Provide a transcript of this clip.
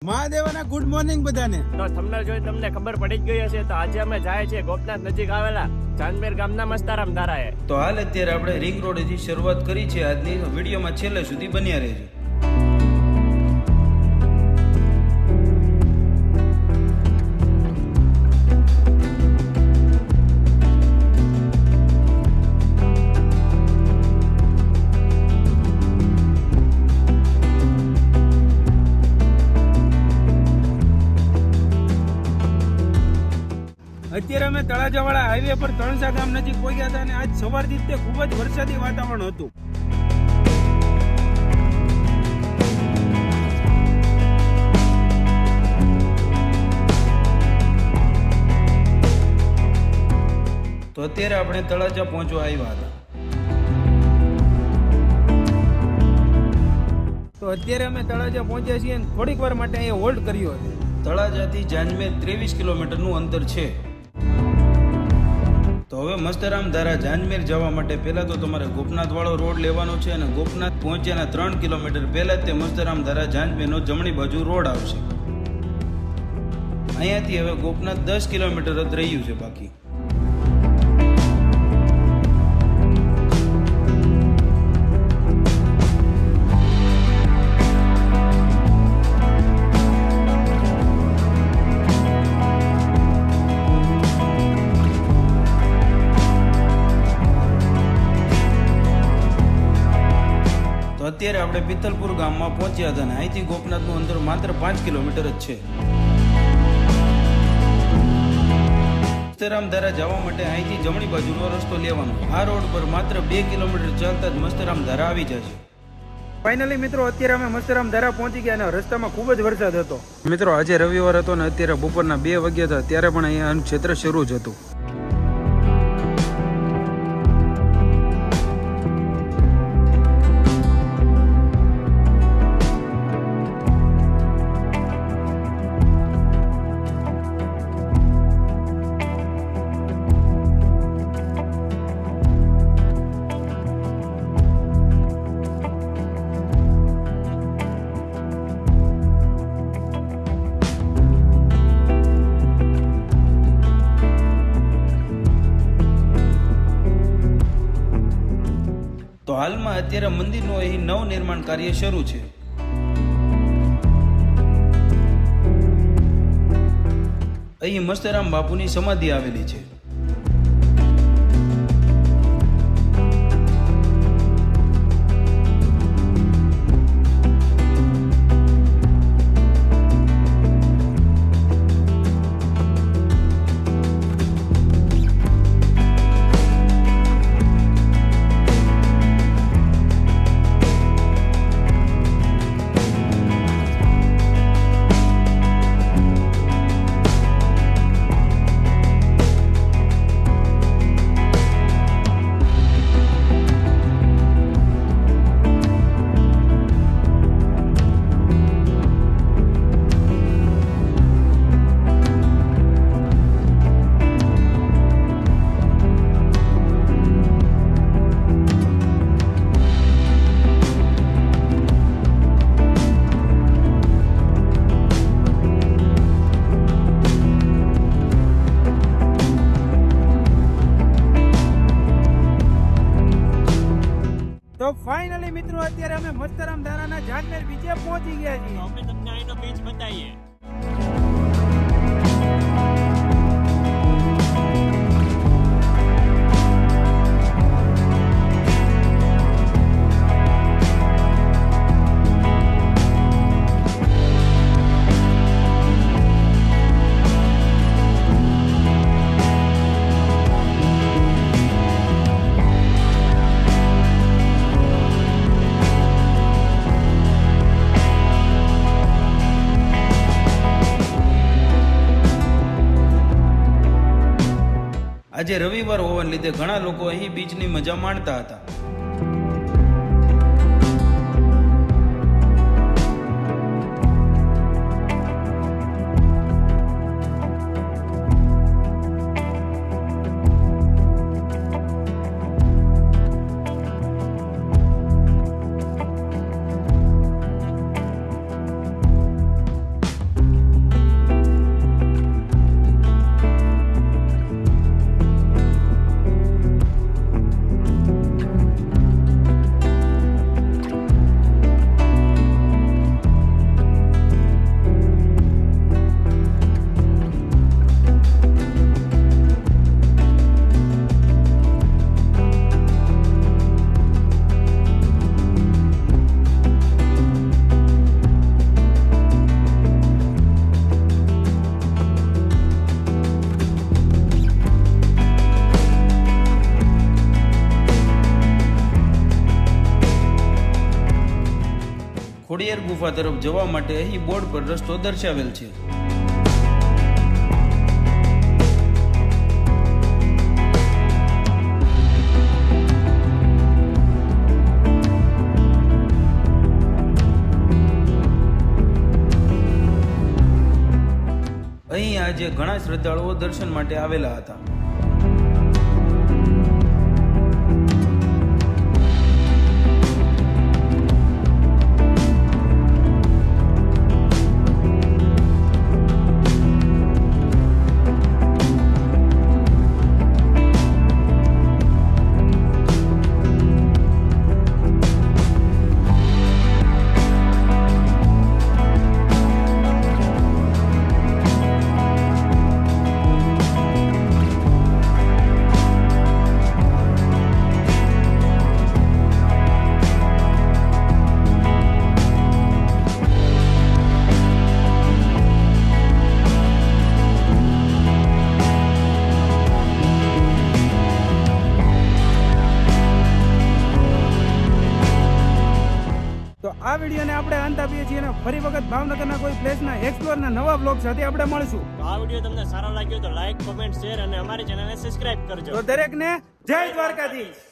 મહાદેવના good morning બધાને. તો થંબનેલ જોઈ તમને ખબર પડી જ ગઈ હશે. તો આજે અમે જાય છે ગોપનાથ નજીક આવેલા ચાંદમેર ગામના મસ્તારામ ધારાએ. તો હાલ અત્યારે આપણે રિંગ રોડથી શરૂઆત કરી છે. આજની વિડીયોમાં છેલ્લે સુધી બન્યા રહેજો. અત્યારે અમે તળાજાવાળા હાઈવે પર તણસા ગામ નજીક પહોંચ્યા હતા અને આજ સવારથી તે ખૂબ જ વરસાદી વાતાવરણ હતું. તો અત્યારે આપણે તળાજા પહોંચવા આવ્યા હતા. તો અત્યારે અમે તળાજા પહોંચ્યા છીએ અને થોડીક વાર માટે અહીંયા હોલ્ડ કર્યો છે. તળાજાથી જાંજમેર 23 કિલોમીટરનું અંતર છે. તો હવે મસ્તરામ ધારા જાંજમેર જવા માટે પહેલા તો તમારે ગોપનાથ વાળો રોડ લેવાનો છે અને ગોપનાથ પહોંચ્યાના 3 કિલોમીટર પહેલા જ તે મસ્તરામ ધારા જાંજમેરનો જમણી બાજુ રોડ આવશે. અહીંયાથી હવે ગોપનાથ 10 કિલોમીટર જ રહ્યું છે બાકી. અત્યારે આપણે પિત્તલપુર ગામમાં પહોંચ્યા હતા અને અહીંથી ગોપનાથનું અંતર માત્ર 5 કિલોમીટર જ છે. મસ્તરામ ધારા જવા માટે અહીંથી જમણી બાજુનો રસ્તો લેવાનો. આ રોડ પર માત્ર 2 કિલોમીટર ચાલતા જ મસ્તરામ ધારા આવી જશે. ફાઇનલી મિત્રો અત્યારે અમે મસ્તરામ ધારા પહોંચી ગયા અને રસ્તામાં ખૂબ જ વરસાદ હતો. મિત્રો આજે રવિવાર હતો ને અત્યારે બપોરના 2 વાગ્યા હતા ત્યારે પણ અહીંયા ક્ષેત્ર શરૂ જ હતું. તો હાલમાં અત્યારે મંદિરનું અહીં નવનિર્માણ કાર્ય શરૂ છે. અહીં મસ્તરામ બાપુની સમાધિ આવેલી છે. તો ફાઇનલી મિત્રો અત્યારે અમે મસ્તરામ ધારાના જાંજમેર બીચે પહોંચી ગયા છીએ. અમે તમને અહીંનો બીચ બતાવીએ. આજે રવિવાર હોવાને લીધે ઘણા લોકો અહીં બીચની મજા માણતા હતા. ખોડિયાર ગુફા તરફ જવા માટે અહીં બોર્ડ પર રસ્તો દર્શાવેલ છે. અહીં આજે ઘણા શ્રદ્ધાળુઓ દર્શન માટે આવેલા હતા. તો આ વિડીયોને આપણે અંત આપીએ છીએ અને ફરી વખત ભાવનગરના કોઈ પ્લેસના એક્સપ્લોરના નવા બ્લોગ સાથે આપણે મળશું. તો આ વિડીયો તમને સારો લાગ્યો તો લાઈક, કોમેન્ટ, શેર અને અમારી ચેનલને સબસ્ક્રાઇબ કરજો. તો દરેકને જય દ્વારકાધીશ.